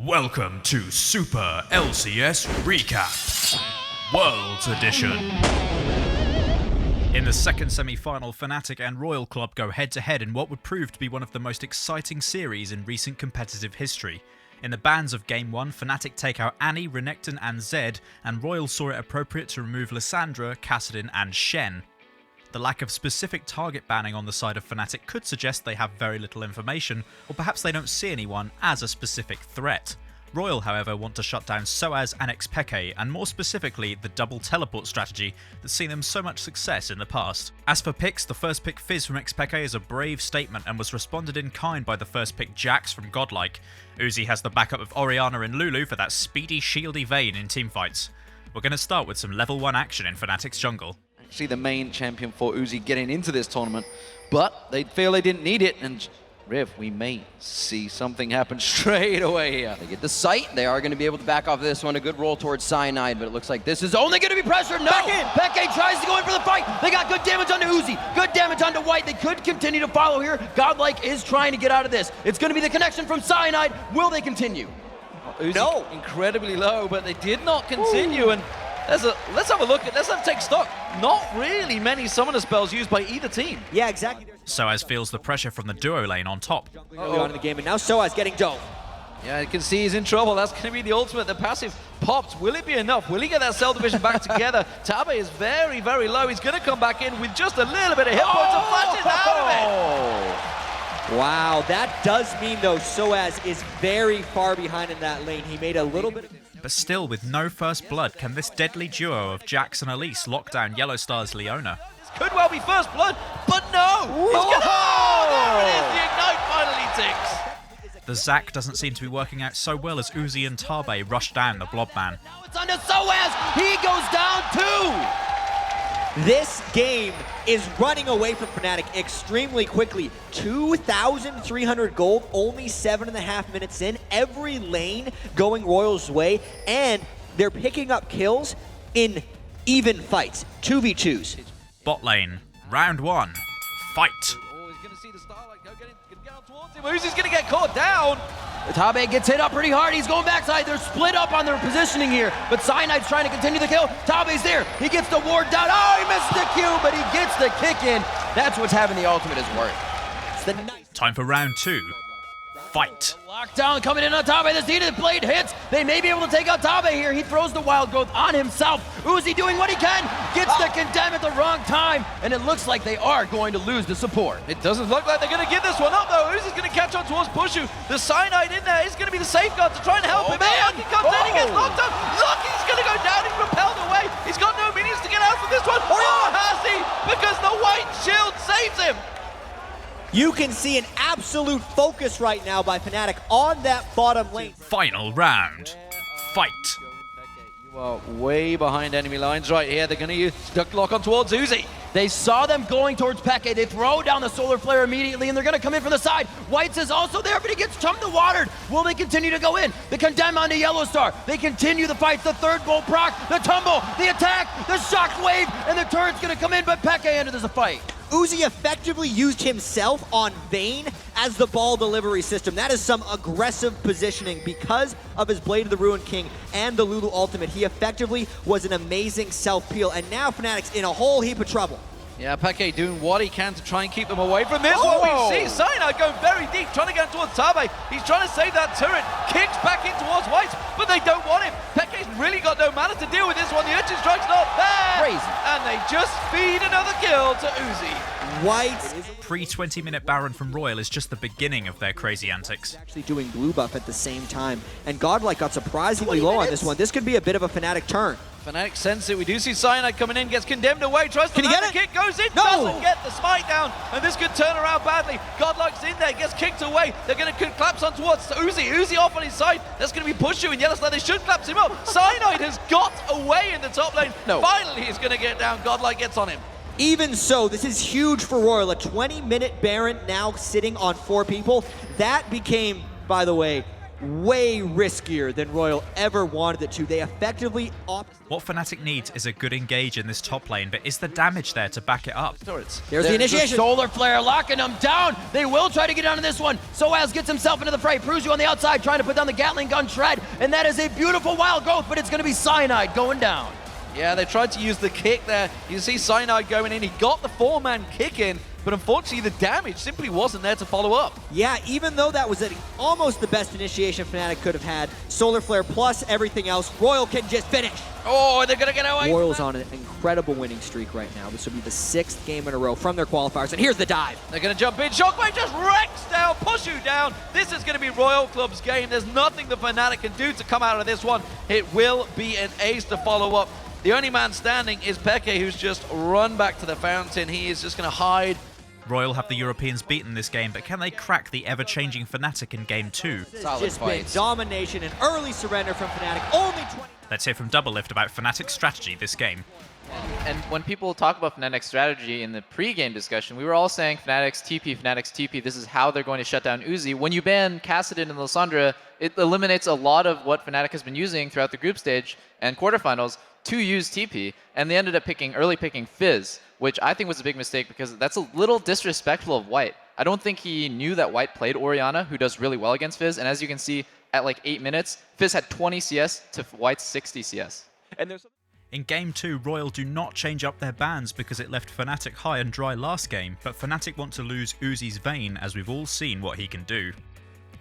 Welcome to Super LCS Recap, Worlds Edition. In the second semi-final, Fnatic and Royal Club go head-to-head in what would prove to be one of the most exciting series in recent competitive history. In the bans of Game 1, Fnatic take out Ahri, Renekton and Zed, and Royal saw it appropriate to remove Lissandra, Kassadin and Shen. The lack of specific target banning on the side of Fnatic could suggest they have very little information, or perhaps they don't see anyone as a specific threat. Royal, however, want to shut down Soaz and Xpeke, and more specifically, the double teleport strategy that's seen them so much success in the past. As for picks, the first pick Fizz from Xpeke is a brave statement and was responded in kind by the first pick Jax from Godlike. Uzi has the backup of Orianna and Lulu for that speedy, shieldy Vayne in teamfights. We're going to start with some level 1 action in Fnatic's jungle. Actually the main champion for Uzi getting into this tournament, but they feel they didn't need it, and Riv, we may see something happen straight away here. They get the sight, they are going to be able to back off this one, a good roll towards Cyanide, but it looks like this is only going to be pressured. No! Peke tries to go in for the fight, they got good damage onto Uzi, good damage onto White, they could continue to follow here. Godlike is trying to get out of this. It's going to be the connection from Cyanide, will they continue? Uzi No! Incredibly low, but they did not continue. Ooh. And let's have a look at, let's take stock. Not really many summoner spells used by either team. Yeah, exactly. Soaz feels the pressure from the duo lane on top. Early on in the game, and now Soaz getting dove. Yeah, you can see he's in trouble. That's going to be the ultimate. The passive popped. Will it be enough? Will he get that cell division back together? Tabe is very, very low. He's going to come back in with just a little bit of hit points and flashes out of it. Wow, that does mean though Soaz is very far behind in that lane. He made a little bit of... But still, with no first blood, can this deadly duo of Jax and Elise lock down Yellow Star's Leona? This could well be first blood, but no! He's gonna... Oh, there it is! The Ignite finally ticks! The Zac doesn't seem to be working out so well as Uzi and Tabe rush down the Blobman. Now it's onto Soaz! He goes down too! This game is running away from Fnatic extremely quickly. 2,300 gold, only 7.5 minutes in. Every lane going Royal's way, and they're picking up kills in even fights. 2v2s. Bot lane, round 1, fight. Oh, he's going to see the Starlight go, get on towards him. Uzi's going to get caught down. Tabe gets hit up pretty hard. He's going backside. They're split up on their positioning here, but Cyanide's trying to continue the kill. Tabe's there. He gets the ward down. Oh, he missed the Q, but he gets the kick in. That's what's having the ultimate is worth. It's the nice. Time for round 2, fight. Lockdown coming in on Tabe. The seated blade hits. They may be able to take out Tabe here. He throws the wild growth on himself. Uzi doing what he can. Gets the condemn at the wrong time, and it looks like they are going to lose the support. It doesn't look like they're going to give this one up, though. Uzi's going to catch on towards Pushu. The Cyanide in there is going to be the safeguard to try and help him. Lucky comes in, he gets locked up. Lucky's going to go down. He's repelled away. He's got no means to get out from this one. Oh, has he? Because the white shield saves him. You can see an absolute focus right now by Fnatic on that bottom lane. Final round, fight. You are way behind enemy lines right here. They're going to use duck lock on towards Uzi. They saw them going towards Peke. They throw down the solar flare immediately, and they're going to come in from the side. White's is also there, but he gets chumped and watered. Will they continue to go in? The condemn onto Yellow Star. They continue the fights. The third bolt proc, the tumble, the attack, the shockwave, and the turret's going to come in, but Peke enters the fight. Uzi effectively used himself on Vayne as the ball delivery system. That is some aggressive positioning because of his Blade of the Ruined King and the Lulu ultimate. He effectively was an amazing self-peel, and now Fnatic's in a whole heap of trouble. Yeah, Peke doing what he can to try and keep them away from this. What we see, Cyanide going very deep, trying to get towards Tabe. He's trying to save that turret, kicks back in towards White, but they don't want him. Peke's really got no mana to deal with this one. The Urchin Strike's not there. Crazy. And they just feed another kill to Uzi. White Pre-20-minute Baron from Royal is just the beginning of their crazy antics. actually doing blue buff at the same time, and Godlike got surprisingly low on this one. This could be a bit of a Fnatic turn. Fnatic sense it. We do see Cyanide coming in, gets condemned away, tries to land the kick, goes in, No! doesn't get the smite down, and this could turn around badly. Godlike's in there, gets kicked away. They're going to collapse on towards Uzi. Uzi off on his side. That's going to be Pushu in Yellow Star. They should collapse him up. Cyanide has got away in the top lane. No. Finally, he's going to get down. Godlike gets on him. Even so, this is huge for Royal. A 20-minute Baron now sitting on 4 people. That became, by the way, way riskier than Royal ever wanted it to. They effectively What Fnatic needs is a good engage in this top lane, but is the damage there to back it up? There's the initiation. Solar Flare locking them down. They will try to get onto this one. Soaz gets himself into the fray. Pruju on the outside trying to put down the Gatling gun shred, and that is a beautiful wild growth, but it's going to be Cyanide going down. Yeah, they tried to use the kick there. You see Cyanide going in. He got the 4-man kick in, but unfortunately the damage simply wasn't there to follow up. Yeah, even though that was almost the best initiation Fnatic could have had, Solar Flare plus everything else, Royal can just finish. Oh, they're going to get away. Royal's on an incredible winning streak right now. This will be the 6th game in a row from their qualifiers, and here's the dive. They're going to jump in. Shockwave just wrecks down, push you down. This is going to be Royal Club's game. There's nothing the Fnatic can do to come out of this one. It will be an ace to follow up. The only man standing is Peke, who's just run back to the fountain. He is just going to hide. Royal have the Europeans beaten this game, but can they crack the ever-changing Fnatic in Game 2? It's just been domination and early surrender from Fnatic. Only 20. Let's hear from Doublelift about Fnatic's strategy this game. And when people talk about Fnatic's strategy in the pre-game discussion, we were all saying Fnatic's TP, this is how they're going to shut down Uzi. When you ban Kassadin and Lissandra, it eliminates a lot of what Fnatic has been using throughout the group stage and quarterfinals to use TP, and they ended up early picking Fizz, which I think was a big mistake because that's a little disrespectful of White. I don't think he knew that White played Orianna, who does really well against Fizz, and as you can see, at like 8 minutes, Fizz had 20 CS to White's 60 CS. In Game 2, Royal do not change up their bans because it left Fnatic high and dry last game, but Fnatic want to lose Uzi's Vayne as we've all seen what he can do.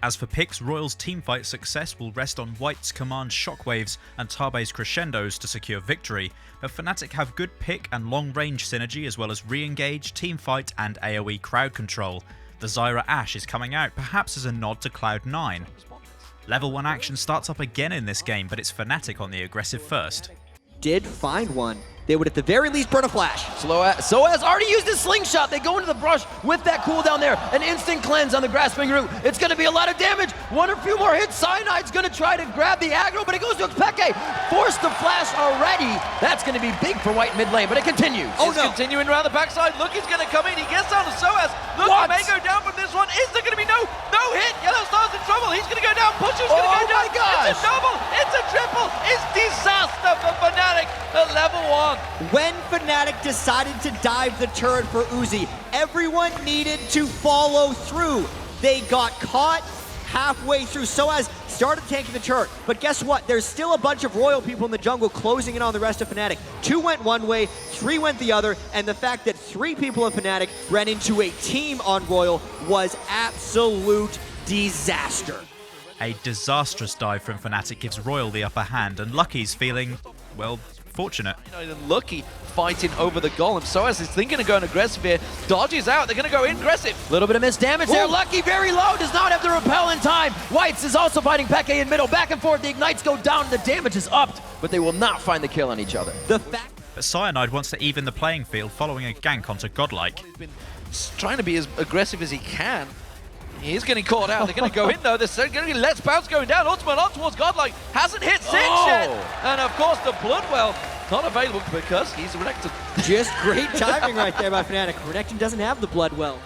As for picks, Royal's teamfight success will rest on White's command shockwaves and Tabe's crescendos to secure victory, but Fnatic have good pick and long-range synergy as well as re-engage, teamfight and AoE crowd control. The Zyra Ashe is coming out, perhaps as a nod to Cloud9. Level 1 action starts up again in this game, but it's Fnatic on the aggressive first. Did find one. They would at the very least burn a flash. Soaz already used his slingshot. They go into the brush with that cooldown there. An instant cleanse on the grasping root. It's going to be a lot of damage. One or few more hits. Cyanide's going to try to grab the aggro, but it goes to Peke. Forced the flash already. That's going to be big for White mid lane, but it continues. It's continuing around the backside. Lookie's going to come in. He gets down to Soaz. Lookie may go down from this one. Is there going to be no hit? Yellow Star's in trouble. He's going to go down. Pusher's going to go down. My gosh. It's a double. It's a triple. It's disaster for Fnatic at level 1. When Fnatic decided to dive the turret for Uzi, everyone needed to follow through. They got caught halfway through. Soaz started tanking the turret, but guess what? There's still a bunch of Royal people in the jungle closing in on the rest of Fnatic. 2 went one way, 3 went the other, and the fact that 3 people of Fnatic ran into a team on Royal was absolute disaster. A disastrous dive from Fnatic gives Royal the upper hand, and Lucky's feeling, well, fortunate. Lucky fighting over the golem. Soaz is thinking of going aggressive here. Dodges out. They're going to go in aggressive. A little bit of missed damage there. Lucky very low. Does not have the repel in time. Whites is also fighting Peke in middle. Back and forth. The ignites go down. The damage is upped, but they will not find the kill on each other. But Cyanide wants to even the playing field following a gank onto Godlike. He's been trying to be as aggressive as he can. He's getting caught out. They're going to go in though. There's going to be Let's Bounce going down. Ultimate on towards Godlike. Hasn't hit Six yet. And of course the Bloodwell not available because he's Renekton. Just great timing right there by Fnatic. Renekton doesn't have the Bloodwell.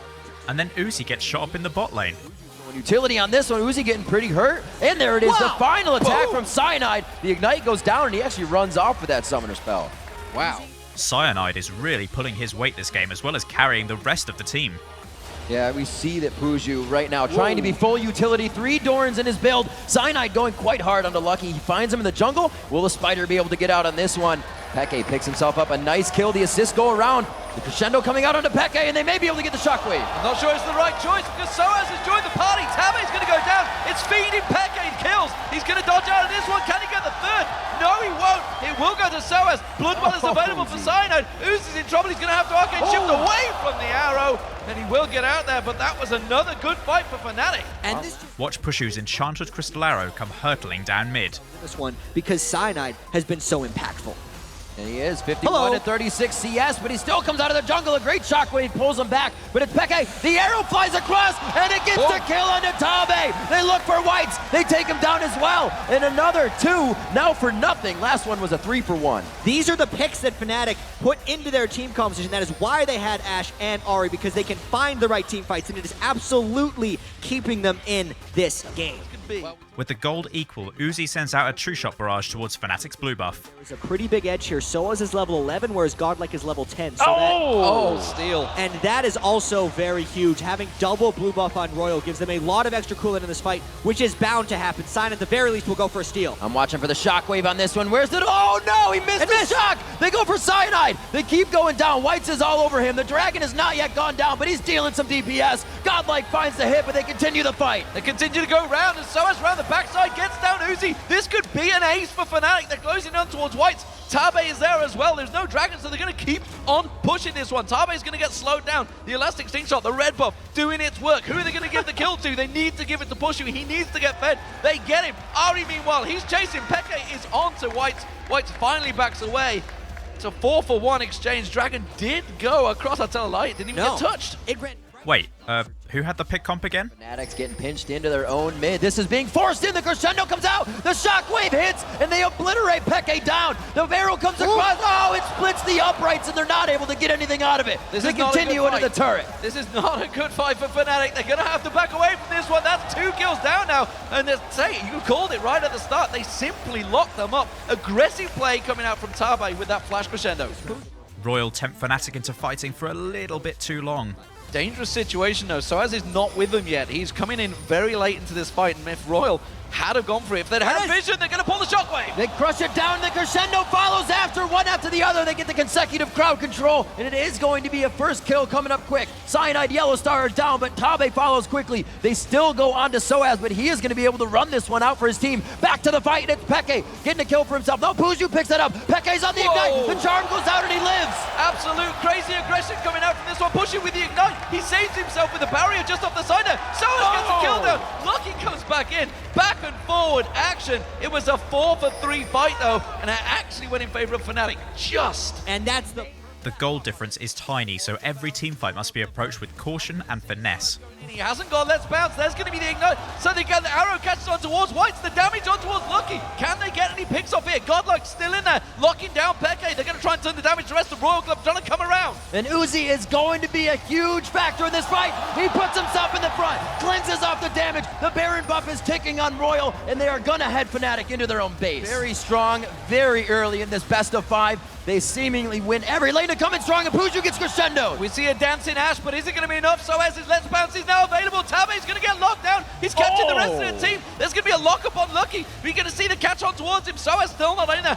And then Uzi gets shot up in the bot lane. Utility on this one. Uzi getting pretty hurt. And there it is. The final attack from Cyanide. The ignite goes down and he actually runs off with that summoner spell. Wow. Cyanide is really pulling his weight this game as well as carrying the rest of the team. Yeah, we see that Pruju right now trying to be full utility. 3 Dorans in his build. Cyanide going quite hard onto Lucky. He finds him in the jungle. Will the Spider be able to get out on this one? Peke picks himself up a nice kill. The assists go around. The crescendo coming out onto Peke, and they may be able to get the shockwave. I'm not sure it's the right choice because Soaz has joined the party. Tabe's going to go down. It's feeding Peke kills. He's going to dodge out of this one. Can he get the third? No, he won't. It will go to Soaz. Bloodwell is available for Cyanide. Uzi's in trouble. He's going to have to arcade shift away from the arrow, and he will get out there, but that was another good fight for Fnatic. And Watch Pushu's Enchanted Crystal Arrow come hurtling down mid. This one because Cyanide has been so impactful. And he is 51 and 36 CS, but he still comes out of the jungle. A great shockwave pulls him back, but it's Peke. The arrow flies across, and it gets the kill onto Tabe. They look for Whites. They take him down as well. And another 2 now for nothing. Last one was a 3 for 1. These are the picks that Fnatic put into their team composition. That is why they had Ashe and Ahri, because they can find the right team fights, and it is absolutely keeping them in this game. With the gold equal, Uzi sends out a true shot barrage towards Fnatic's blue buff. There's a pretty big edge here. Soa's is level 11, whereas Godlike is level 10. So Oh, steal. and that is also very huge. Having double blue buff on Royal gives them a lot of extra cooldown in this fight, which is bound to happen. Sign at the very least will go for a steal. I'm watching for the shockwave on this one. Where's it? Oh no, he missed the shock. They go for Cyanide. They keep going down. Whites is all over him. The dragon has not yet gone down, but he's dealing some DPS. Godlike finds the hit, but they continue the fight. They continue to go round, and Soa's round the backside, gets down Uzi. This could be an ace for Fnatic. They're closing on towards Whites. Tabe is there as well. There's no dragon, so they're going to keep on pushing this one. Tabe is going to get slowed down. The elastic sting shot, the red buff, doing its work. Who are they going to give the kill to? They need to give it to Pushu. He needs to get fed. They get him. Ahri, meanwhile, he's chasing. Peke is on to Whites. Whites finally backs away. It's a 4-for-1 exchange. Dragon did go across. I'll tell a lie. It didn't even get touched. It ran. Wait, who had the pick comp again? Fnatic's getting pinched into their own mid. This is being forced in. The crescendo comes out. The shockwave hits, and they obliterate Peke down. The Varus comes across. Oh, it splits the uprights, and they're not able to get anything out of it. They continue into the turret. This is not a good fight for Fnatic. They're going to have to back away from this one. That's 2 kills down now. And you called it right at the start. They simply locked them up. Aggressive play coming out from Tabe with that flash crescendo. Royal tempt Fnatic into fighting for a little bit too long. Dangerous situation though. Soaz is not with them yet. He's coming in very late into this fight, and if Royal had have gone for it, if they'd had vision, they're going to pull the shockwave. They crush it down. The crescendo follows one after the other. They get the consecutive crowd control, and it is going to be a first kill coming up quick. Cyanide Yellow Star are down, but Tabe follows quickly. They still go on to Soaz, but he is going to be able to run this one out for his team. Back to the fight, and it's Peke getting a kill for himself. No, Puju picks that up. Peke's on the ignite. The charm goes out, and he lives. Absolute crazy aggression coming out from this one. Pushing with the ignite. He saves himself with the barrier just off the side there. Soaz gets a kill down. Lucky comes back in. Back and forward action. It was a 4-for-3 fight though, and it actually went in favor of Fnatic. And that's the... The goal difference is tiny, so every teamfight must be approached with caution and finesse. He hasn't got Let's Bounce. There's going to be the ignite. So they get the arrow catches on towards Whites. The damage on towards Lucky. Can they get any picks off here? Godlike's still in there, locking down Peke. They're going to try and turn the damage. The rest of Royal Club trying to come around. And Uzi is going to be a huge factor in this fight. He puts himself in the front, cleanses off the damage. The Baron buff is ticking on Royal, and they are going to head Fnatic into their own base. Very strong, very early in this best of 5. They seemingly win every lane. To come in strong, and Puju gets crescendo. We see a dancing Ashe, but is it going to be enough? So as his Let's Bounce is now available, Tabe's going to get locked down. He's catching the rest of the team. There's going to be a lock up on Lucky. We're going to see the catch on towards him. So as still not in there.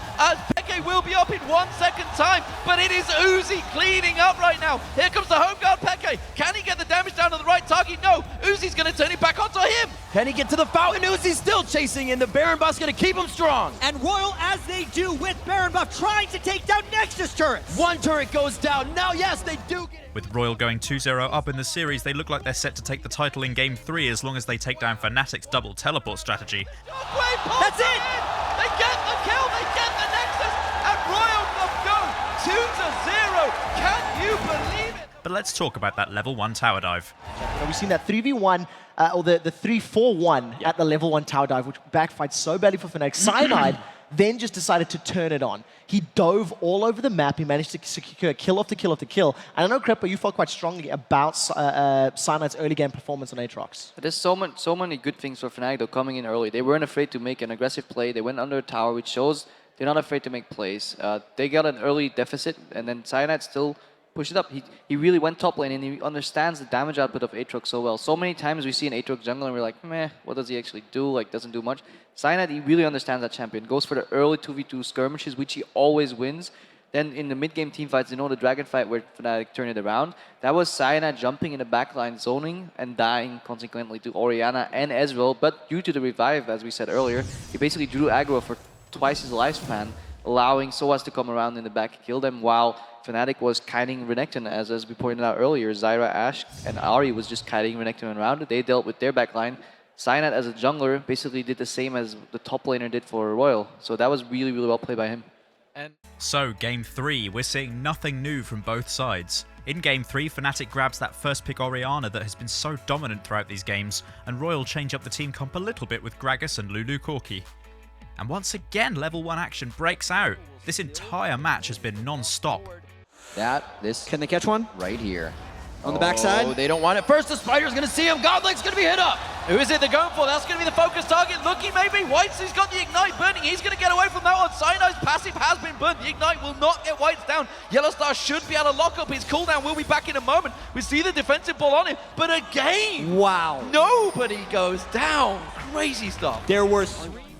Peke will be up in 1 second time, but it is Uzi cleaning up right now. Here comes the home guard Peke. Can he get the damage down to the right target? No. Uzi's going to turn it back onto him. Can he get to the fountain? Uzi's still chasing, and the Baron buff's going to keep him strong. And Royal, as they do with Baron buff, trying to take down Nexus turrets. One turret goes down. Now, yes, they do get it. With Royal going 2-0 up in the series, they look like they're set to take the title in Game 3 as long as they take down Fnatic's double teleport strategy. That's it! They get the kill, they get the Nexus, and Royal Club go 2-0. Can you believe it? But let's talk about that level 1 tower dive. We've seen that 3v1, or the 3-4-1 at the level 1 tower dive, which backfired so badly for Fnatic. Cyanide then just decided to turn it on. He dove all over the map. He managed to secure kill after kill after kill. And I know, Crepper, you felt quite strongly about Cyanide's early game performance on Aatrox. There's so many good things for Fnatic though coming in early. They weren't afraid to make an aggressive play. They went under a tower, which shows they're not afraid to make plays. They got an early deficit, and then Cyanide still pushed it up. He really went top lane, and he understands the damage output of Aatrox so well. So many times we see an Aatrox jungle, and we're like, meh, what does he actually do? Like, doesn't do much. Cyanide, he really understands that champion. Goes for the early 2v2 skirmishes, which he always wins. Then in the mid-game teamfights, the dragon fight where Fnatic turned it around, that was Cyanide jumping in the backline, zoning, and dying consequently to Orianna and Ezreal. But due to the revive, as we said earlier, he basically drew aggro for twice his lifespan, allowing Soaz to come around in the back and kill them, while Fnatic was kiting Renekton, as we pointed out earlier. Zyra, Ashe, and Ahri was just kiting Renekton around. They dealt with their backline. Cyanide, as a jungler, basically did the same as the top laner did for Royal. So that was really, really well played by him. So, Game 3, we're seeing nothing new from both sides. In Game 3, Fnatic grabs that first pick Orianna that has been so dominant throughout these games, and Royal change up the team comp a little bit with Gragas and Lulu Corki. And once again, level 1 action breaks out. This entire match has been non-stop. Can they catch one? Right here. On the backside? Oh, they don't want it. First, the Spider's going to see him. Godlike's going to be hit up. Who is it they're going for? That's going to be the focus target. Lucky maybe. Whites, he's got the Ignite burning. He's going to get away from that one. Cyanide passive has been burnt. The Ignite will not get Whites down. Yellowstar should be able to lock up his cooldown. We'll be back in a moment. We see the defensive ball on him. But again, Wow. nobody goes down. Crazy stuff. There were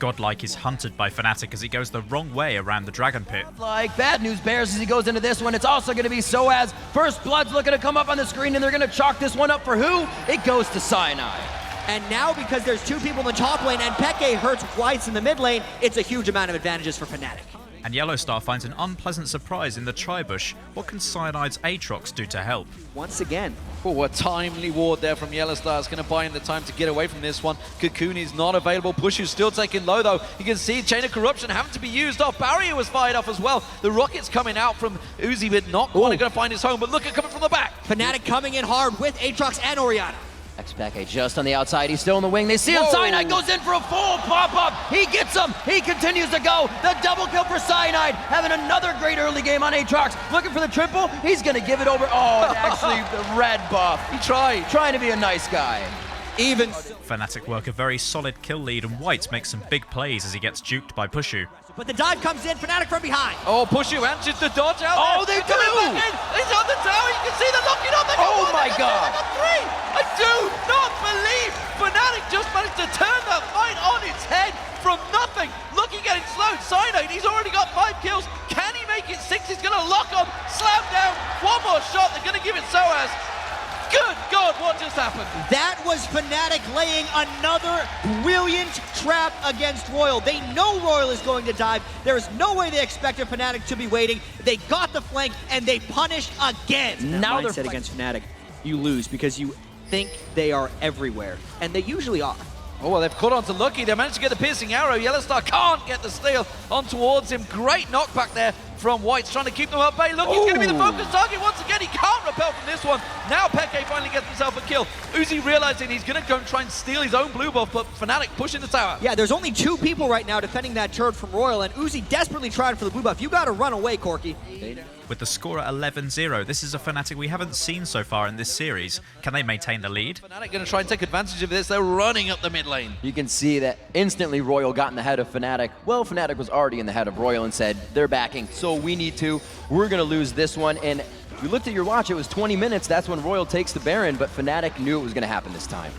Godlike is hunted by Fnatic as he goes the wrong way around the Dragon Pit. Like bad news bears as he goes into this one. It's also going to be Soaz. First Blood's looking to come up on the screen, and they're going to chalk this one up for who? It goes to Cyanide. And now, because there's two people in the top lane and Peke hurts Whites in the mid lane, it's a huge amount of advantages for Fnatic. And Yellowstar finds an unpleasant surprise in the Tribush. What can Cyanide's Aatrox do to help? Once again. Oh, a timely ward there from Yellowstar. Is going to buy him the time to get away from this one. Cocoon is not available. Push is still taken low, though. You can see Chain of Corruption having to be used off. Barrier was fired off as well. The rocket's coming out from Uzi, but not quite going to find his home. But look at coming from the back. Fnatic coming in hard with Aatrox and Orianna. X-Peke just on the outside. He's still in the wing. They see him. Whoa. Cyanide goes in for a full pop-up. He gets him. He continues to go. The double kill for Cyanide. Having another great early game on Aatrox. Looking for the triple. He's going to give it over. Oh, and actually the red buff. He tried. Trying to be a nice guy. Even Fnatic work a very solid kill lead, and Whites makes some big plays as he gets juked by Pushu. but the dive comes in, Fnatic from behind. Oh, Pushu answers the dodge out Oh, there. they They're coming do. back in. He's on the tower. You can see they're locking up. They got Oh one, my they got God. two, they got three. I do not believe Fnatic just managed to turn that fight on its head from nothing. Looking getting slowed. Cyanide, he's already got 5 kills. Can he make it 6? He's going to lock on, slam down. One more shot. They're going to give it Soaz. Good God, what just happened? That was Fnatic laying another brilliant trap against Royal. They know Royal is going to dive. There is no way they expected Fnatic to be waiting. They got the flank and they punished again. Now they're mindset against Fnatic, you lose because you think they are everywhere, and they usually are. Oh, well, they've caught on to Lucky. They managed to get the piercing arrow. Yellowstar can't get the steal on towards him. Great knockback there from Whites, trying to keep them at bay. Look, he's going to be the focus target once again. He can't repel from this one. Now Peke finally gets himself a kill. Uzi realizing he's going to go and try and steal his own blue buff, but Fnatic pushing the tower. Yeah, there's only 2 people right now defending that turret from Royal, and Uzi desperately tried for the blue buff. You got to run away, Corki. With the score at 11-0, this is a Fnatic we haven't seen so far in this series. Can they maintain the lead? Fnatic going to try and take advantage of this. They're running up the mid lane. You can see that instantly Royal got in the head of Fnatic. Well, Fnatic was already in the head of Royal and said, they're backing, so we need to. We're going to lose this one. And you looked at your watch, it was 20 minutes. That's when Royal takes the Baron, but Fnatic knew it was going to happen this time.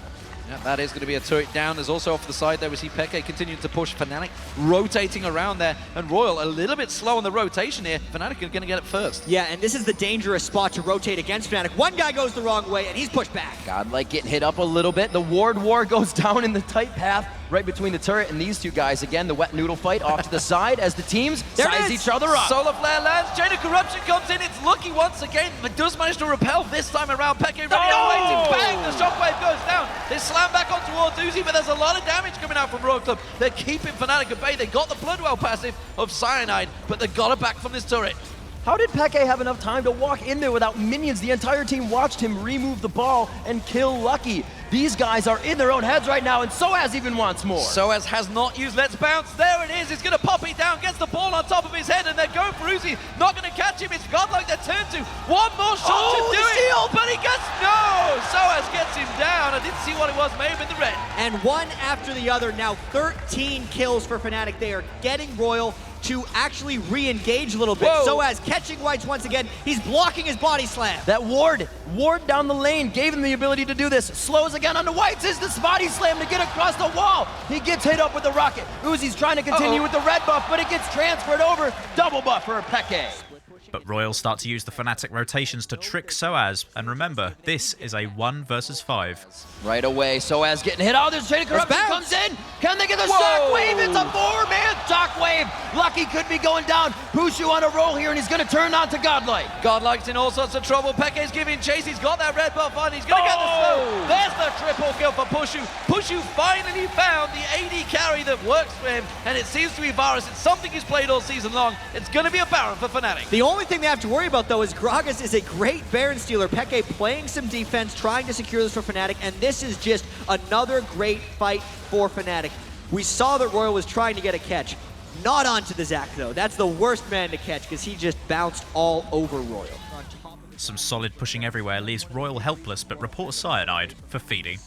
Yeah, that is going to be a turret down. There's also off the side there we see Peke continuing to push. Fnatic rotating around there, and Royal a little bit slow on the rotation here. Fnatic are going to get it first. Yeah, and this is the dangerous spot to rotate against Fnatic. One guy goes the wrong way, and he's pushed back. Godlike getting hit up a little bit. The ward war goes down in the tight path right between the turret and these two guys. Again, the wet noodle fight off to the side as the teams size each other up. Solar Flare lands, Chain of Corruption comes in, it's Lucky once again, but does manage to repel this time around. Peke ready to bang, the shockwave goes down. They slam back on towards Uzi, but there's a lot of damage coming out from Royal Club. They're keeping Fnatic at bay. They got the Bloodwell passive of Cyanide, but they got it back from this turret. How did Peke have enough time to walk in there without minions? The entire team watched him remove the ball and kill Lucky. These guys are in their own heads right now, and Soaz even wants more. Soaz has not used Let's Bounce. There it is. He's going to pop it down, gets the ball on top of his head, and they're going for Uzi. Not going to catch him. It's Godlike they're turned to. One more shot to do it. But he gets no. Soaz gets him down. I didn't see what it was. May have been the red. And one after the other, now 13 kills for Fnatic. They are getting Royal to actually re-engage a little bit. Whoa. Soaz catching Whites once again. He's blocking his body slam. That ward down the lane gave him the ability to do this. Slows again onto Whites, is the body slam to get across the wall. He gets hit up with the rocket. Uzi's trying to continue with the red buff, but it gets transferred over. Double buff for Peke. But Royal start to use the Fnatic rotations to trick Soaz, and remember, this is a 1 versus 5. Right away, Soaz getting hit. Oh, there's Chain of Corruption comes in. Can they get the Whoa. shockwave? It's a 4-man shockwave. Lucky could be going down. Pushu on a roll here, and he's going to turn on to Godlike. Godlike's in all sorts of trouble. Peke's giving chase. He's got that red buff on. He's going to get the slow. There's the triple kill for Pushu. Pushu finally found the AD carry that works for him, and it seems to be Varus. It's something he's played all season long. It's going to be a Baron for Fnatic. The only thing they have to worry about, though, is Gragas is a great Baron stealer. Peke playing some defense, trying to secure this for Fnatic, and this is just another great fight for Fnatic. We saw that Royal was trying to get a catch. Not onto the Zac, though. That's the worst man to catch because he just bounced all over Royal. Some solid pushing everywhere leaves Royal helpless, but report Cyanide for feeding.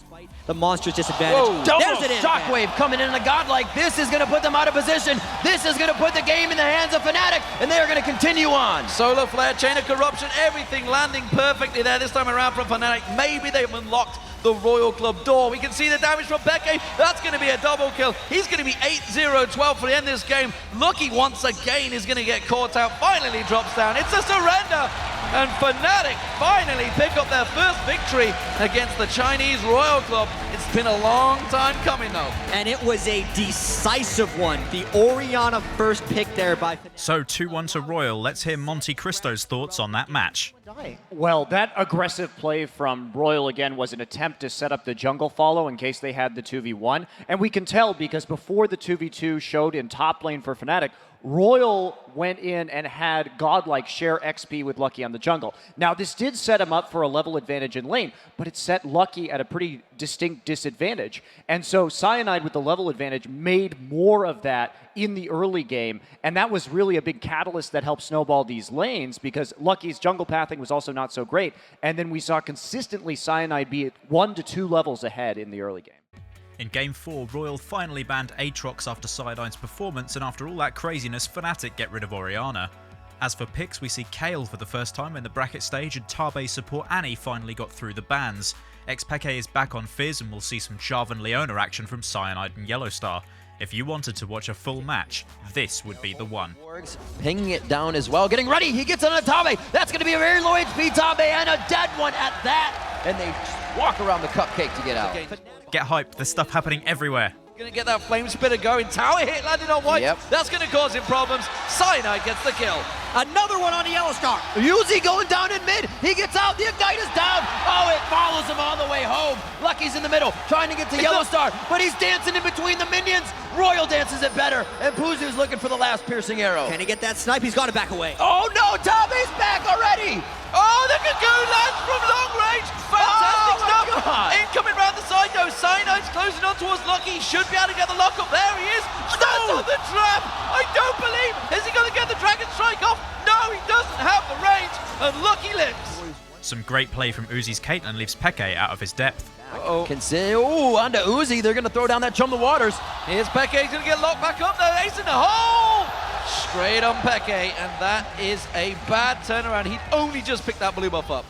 The monstrous disadvantage. Double There's an shockwave coming in on a godlike. This is going to put them out of position. This is going to put the game in the hands of Fnatic, and they are going to continue on. Solar Flare, Chain of Corruption, everything landing perfectly there this time around from Fnatic. Maybe they've unlocked the Royal Club door. We can see the damage from Peke. That's going to be a double kill. He's going to be 8-0-12 for the end of this game. Lucky once again is going to get caught out. Finally drops down. It's a surrender. And Fnatic finally pick up their first victory against the Chinese Royal Club. It's been a long time coming though. And it was a decisive one. The Orianna first pick there by Fnatic. So 2-1 to Royal. Let's hear Monte Cristo's thoughts on that match. Well, that aggressive play from Royal again was an attempt to set up the jungle follow in case they had the 2v1. And we can tell because before the 2v2 showed in top lane for Fnatic, Royal went in and had godlike share XP with Lucky on the jungle. Now, this did set him up for a level advantage in lane, but it set Lucky at a pretty distinct disadvantage. And so Cyanide with the level advantage made more of that in the early game, and that was really a big catalyst that helped snowball these lanes because Lucky's jungle pathing was also not so great. And then we saw consistently Cyanide be 1 to 2 levels ahead in the early game. In Game 4, Royal finally banned Aatrox after Cyanide's performance, and after all that craziness, Fnatic get rid of Orianna. As for picks, we see Kayle for the first time in the bracket stage, and Tabe support Annie finally got through the bans. Xpeke is back on Fizz, and we'll see some Jarvan Leona action from Cyanide and Yellowstar. If you wanted to watch a full match, this would be the one. Pinging it down as well, getting ready, he gets on a Tabe. That's going to be a very low HP Tabe and a dead one at that. And they walk around the cupcake to get out. Get hyped, there's stuff happening everywhere. Gonna get that flame spitter going. Tower hit landed on White. Yep. That's gonna cause him problems. Cyanide gets the kill. Another one on the Yellowstar. Yuzi going down in mid. He gets out. The Ignite is down. Oh, it follows him all the way home. Lucky's in the middle, trying to get to Yellowstar, but he's dancing in between the minions. Royal dances it better, and Puzu's looking for the last piercing arrow. Can he get that snipe? He's got to back away. Oh no, Tabe's back already. Oh, the Cocoon lands from long range. Fantastic stuff. God. Incoming round the side though. Cyanide's closing on towards Lucky. Should be able to get the lock up. There he is. Stands on the trap. I don't believe. Is he going to get the Dragon Strike off? No, he doesn't have the range. And Lucky lives. Some great play from Uzi's Caitlyn leaves Peke out of his depth. Can say, ooh, onto Uzi. They're going to throw down that Chum the Waters. Here's Peke. He's going to get locked back up though. Ace in the hole. Straight on Peke. And that is a bad turnaround. He'd only just picked that blue buff up.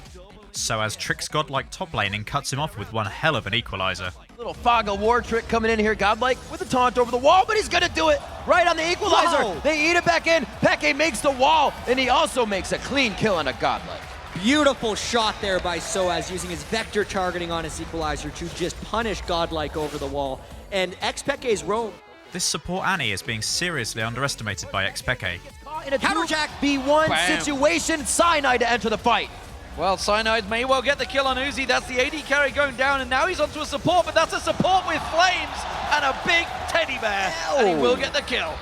So as tricks godlike top lane and cuts him off with one hell of an equalizer. Little fog of war trick coming in here, godlike, with a taunt over the wall, but he's going to do it right on the equalizer. Whoa. They eat it back in. Peke makes the wall, and he also makes a clean kill on a godlike. Beautiful shot there by Soaz using his vector targeting on his equalizer to just punish Godlike over the wall. And Xpeke's roam. This support Annie is being seriously underestimated by Xpeke. In a Counterjack. 2v1 Bam. situation, Cyanide to enter the fight. Well, Cyanide may well get the kill on Uzi. That's the AD carry going down, and now he's onto a support, but that's a support with flames and a big teddy bear, and he will get the kill.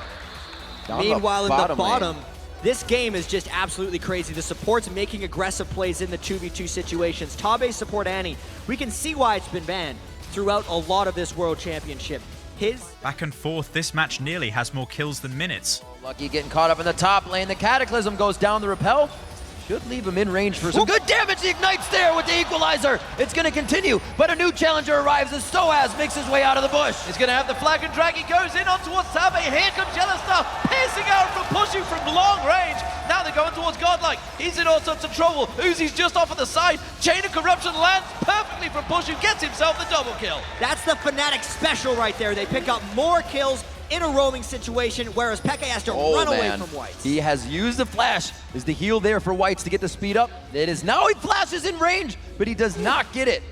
Meanwhile, in the bottom, lane. this game is just absolutely crazy. The support's making aggressive plays in the 2v2 situations. Tabe support Annie. We can see why it's been banned throughout a lot of this World Championship. Back and forth, this match nearly has more kills than minutes. Lucky getting caught up in the top lane. The Cataclysm goes down the repel. Should leave him in range for some good damage. The Ignites there with the equalizer. It's going to continue, but a new challenger arrives as Soaz makes his way out of the bush. He's going to have the flag and drag. He goes in on towards Tabe. Here comes Yellowstar, piercing out from Pushu from long range. Now they're going towards Godlike. He's in all sorts of trouble. Uzi's just off at the side. Chain of Corruption lands perfectly from Pushu, gets himself the double kill. That's the Fnatic special right there. They pick up more kills in a roaming situation, whereas Peke has to run away from Whites. He has used the flash. Is the heal there for Whites to get the speed up? It is now. He flashes in range, but he does not get it.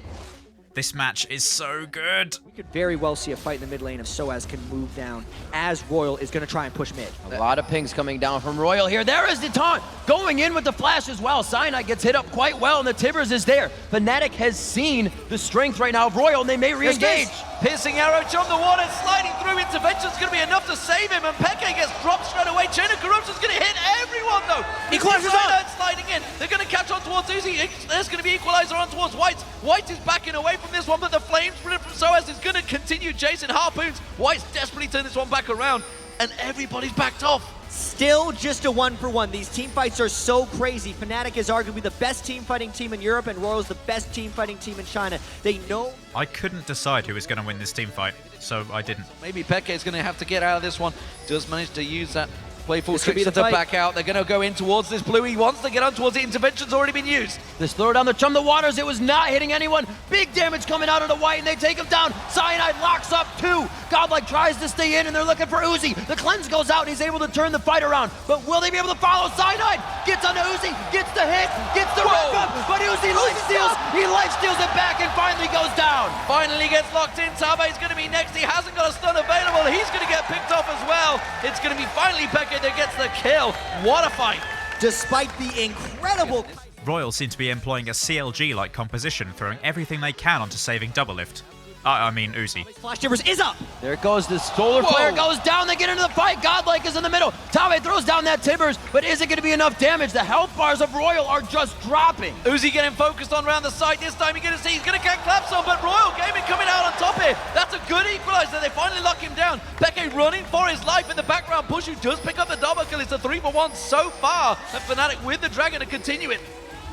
This match is so good. We could very well see a fight in the mid lane if Soaz can move down, as Royal is going to try and push mid. A lot of pings coming down from Royal here. There is the taunt going in with the flash as well. Cyanide gets hit up quite well, and the Tibbers is there. Fnatic has seen the strength right now of Royal, and they may re-engage. Piercing arrow, jump the water, sliding through. Intervention's going to be enough to save him, and Peke gets dropped straight away. Chain of Corruption's going to hit everyone, though. Equalizer's on. Sliding in. They're going to catch on towards Uzi. There's going to be Equalizer on towards White. White is backing away from this one, but the Flames from Soaz is going to continue chasing Harpoons. White's desperately turned this one back around. and everybody's backed off. Still just a 1-for-1. These team fights are so crazy. Fnatic is arguably the best team fighting team in Europe, and Royal's the best team fighting team in China. They know... I couldn't decide who was going to win this team fight, so I didn't. Maybe Peke is going to have to get out of this one. Does manage to use that playful This could be tricks the to fight. back out. They're going to go in towards this blue. He wants to get on towards the intervention's already been used. This throw down the Chum the Waters, it was not hitting anyone. Big damage coming out of the white, and they take him down. Cyanide locks up 2. Godlike tries to stay in, and they're looking for Uzi. The cleanse goes out, and he's able to turn the fight around. But will they be able to follow? Cyanide gets onto Uzi, gets the hit, gets the red up, but Uzi lifesteals. He lifesteals it back and finally goes down. Finally gets locked in. Tabe's going to be next. He hasn't got a stun available. He's going to get picked off as well. It's going to be finally Peke that gets the kill. What a fight. Despite the incredible... Royal seem to be employing a CLG-like composition, throwing everything they can onto saving double lift. I mean Uzi. Flash Timbers is up. There it goes. The solar flare goes down. They get into the fight. Godlike is in the middle. Tabe throws down that Timbers, but is it going to be enough damage? The health bars of Royal are just dropping. Uzi getting focused on around the side. This time you're going to see he's going to get claps on, but Royal Gaming coming out on top here. That's a good equalizer. They finally lock him down. Peke running for his life in the background. Pushu does pick up the double kill. It's a 3-for-1 so far. And Fnatic with the Dragon to continue it.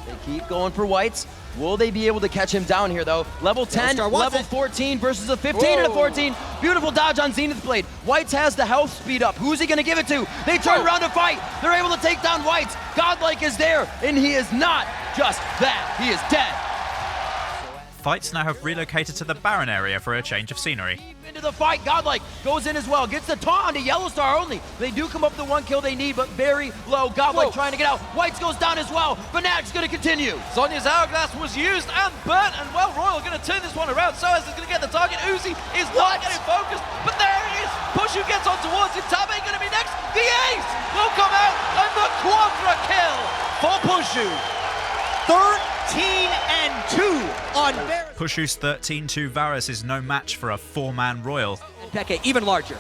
They keep going for whites. Will they be able to catch him down here, though? Level 10, level 14 versus a 15 and a 14. Beautiful dodge on Zenith Blade. Whites has the health speed up. Who's he going to give it to? They turn around to fight. They're able to take down whites. Godlike is there, and he is not just that. He is dead. Fights now have relocated to the Baron area for a change of scenery. Into the fight, Godlike goes in as well, gets the taunt onto Yellowstar only. They do come up with the 1 kill they need, but very low. Godlike trying to get out. Whites goes down as well. Fnatic's going to continue. Sonya's Hourglass was used and burnt, and well, Royal going to turn this one around. Soaz is going to get the target. Uzi is not getting focused, but there it is. Pushu gets on towards him. Tabe going to be next. The ace will come out, and the quadra kill for Pushu. 13-2 on Varus. Pushu's 13-2 Varus is no match for a 4-man Royal. And Peke even larger.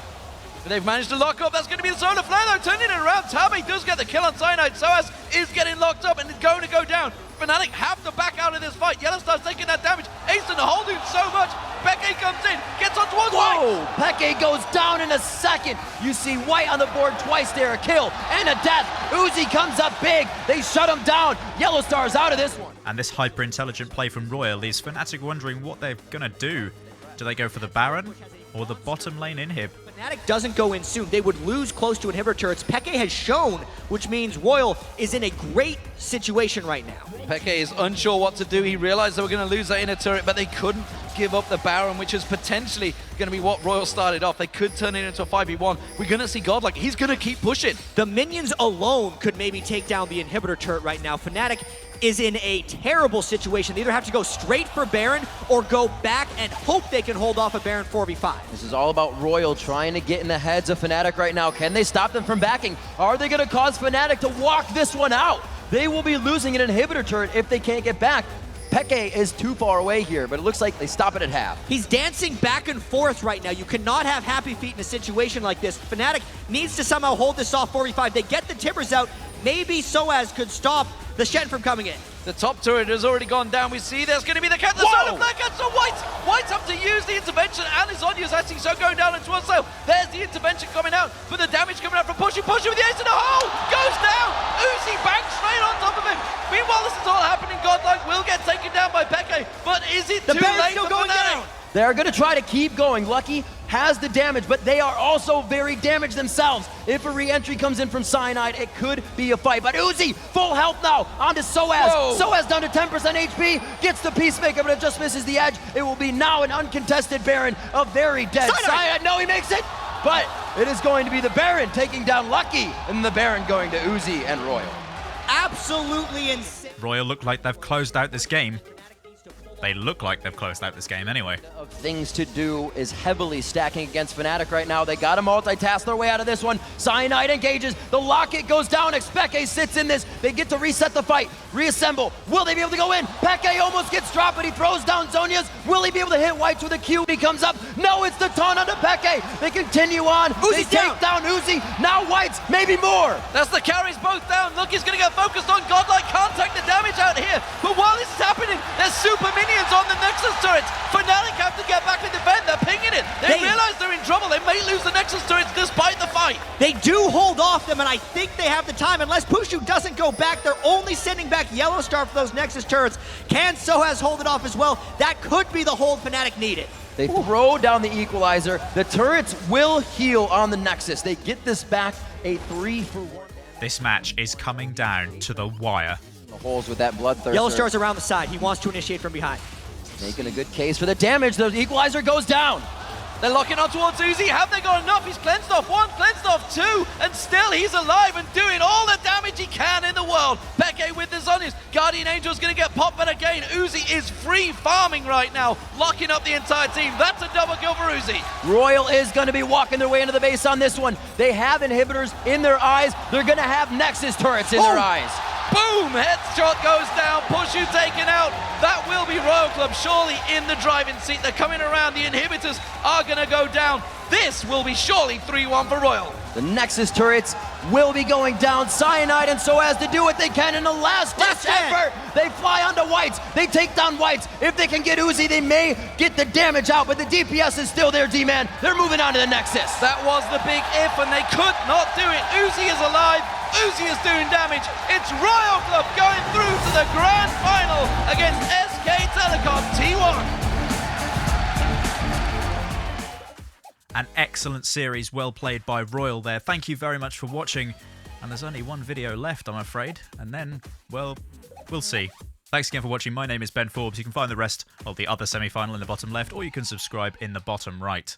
But they've managed to lock up. That's going to be the Sona flare though, turning it around. Tabe does get the kill on Cyanide. Soaz is getting locked up and going to go down. Fnatic have to back out of this fight. Yellowstar's taking that damage. Ace and holding so much. Peke comes in, gets on towards White. Peke goes down in a second. You see White on the board twice there. A kill and a death. Uzi comes up big. They shut him down. Yellowstar's out of this one. And this hyper-intelligent play from Royal leaves Fnatic wondering what they're going to do. Do they go for the Baron or the bottom lane inhib? Fnatic doesn't go in soon. They would lose close to inhibitor turrets. Peke has shown, which means Royal is in a great situation right now. Peke is unsure what to do. He realized they were going to lose that inner turret, but they couldn't give up the Baron, which is potentially going to be what Royal started off. They could turn it into a 5v1. We're going to see Godlike. He's going to keep pushing. The minions alone could maybe take down the inhibitor turret right now. Fnatic is in a terrible situation. They either have to go straight for Baron or go back and hope they can hold off a Baron 4v5. This is all about Royal trying to get in the heads of Fnatic right now. Can they stop them from backing? Are they going to cause Fnatic to walk this one out? They will be losing an inhibitor turret if they can't get back. Peke is too far away here, but it looks like they stop it at half. He's dancing back and forth right now. You cannot have happy feet in a situation like this. Fnatic needs to somehow hold this off 4v5. They get the Timbers out. Maybe Soaz could stop the Shen from coming in. The top turret has already gone down. We see there's going to be the cat. The Sona flare gets on White. White's have to use the intervention, and Lissandra is actually so going down into one sail. There's the intervention coming out, but the damage coming out from Pushu. Pushu with the ace in the hole. Goes down. Uzi banks straight on top of him. Meanwhile, this is all happening. Godlike will get taken down by Peke, but is it too late for Fnatic? They're going to try to keep going. Lucky has the damage, but they are also very damaged themselves. If a re-entry comes in from Cyanide, it could be a fight. But Uzi, full health now, onto Soaz. Soaz down to 10% HP, gets the Peacemaker, but it just misses the edge. It will be now an uncontested Baron, a very dead Cyanide. No, he makes it, but it is going to be the Baron taking down Lucky, and the Baron going to Uzi and Royal. Absolutely insane. Royal look like they've closed out this game. They look like they've closed out this game anyway. Of things to do is heavily stacking against Fnatic right now. They got to multitask their way out of this one. Cyanide engages. The locket goes down. Peke sits in this. They get to reset the fight. Reassemble. Will they be able to go in? Peke almost gets dropped, but he throws down Zhonya's. Will he be able to hit Whites with a Q? He comes up. No, it's the taunt onto Peke. They continue on. They take down Uzi. Now Whites, maybe more. That's the carries both down. Lucky's going to get focused on. Godlike can't take the damage out here. But while this is happening, there's super minions on the Nexus turrets. Fnatic have to get back and defend. They're pinging it. They realize they're in trouble. They may lose the Nexus turrets despite the fight. right. They do hold off them, and I think they have the time. Unless Pushu doesn't go back, they're only sending back Yellow Star for those Nexus turrets. Can Sohaz hold it off as well? That could be the hold Fnatic needed. They throw down the equalizer. The turrets will heal on the Nexus. They get this back, a 3-for-1. This match is coming down to the wire. The holes with that Bloodthirster. Yellow Star's around the side. He wants to initiate from behind. Making a good case for the damage. The equalizer goes down. They're locking on towards Uzi. Have they got enough? He's cleansed off one, cleansed off two, and still he's alive and doing all the damage he can in the world. Peke with the Zonius. Guardian Angel's going to get popped, but again, Uzi is free farming right now, locking up the entire team. That's a double kill for Uzi. Royal is going to be walking their way into the base on this one. They have inhibitors in their eyes. They're going to have Nexus turrets in their eyes. Boom! Headshot goes down. Pushu taken out. That will be Royal Club surely in the driving seat. They're coming around. The inhibitors are going to go down. This will be surely 3-1 for Royal. The Nexus turrets will be going down. Cyanide and Sohaz to do what they can in the last effort. They fly onto Whites. They take down Whites. If they can get Uzi, they may get the damage out, but the DPS is still there, D-Man. They're moving on to the Nexus. That was the big if, and they could not do it. Uzi is alive. Uzi is doing damage. It's Royal Club going through to the grand final against SK Telecom T1. An excellent series, well played by Royal there. Thank you very much for watching. And there's only one video left, I'm afraid. And then, well, we'll see. Thanks again for watching. My name is Ben Forbes. You can find the rest of the other semi-final in the bottom left, or you can subscribe in the bottom right.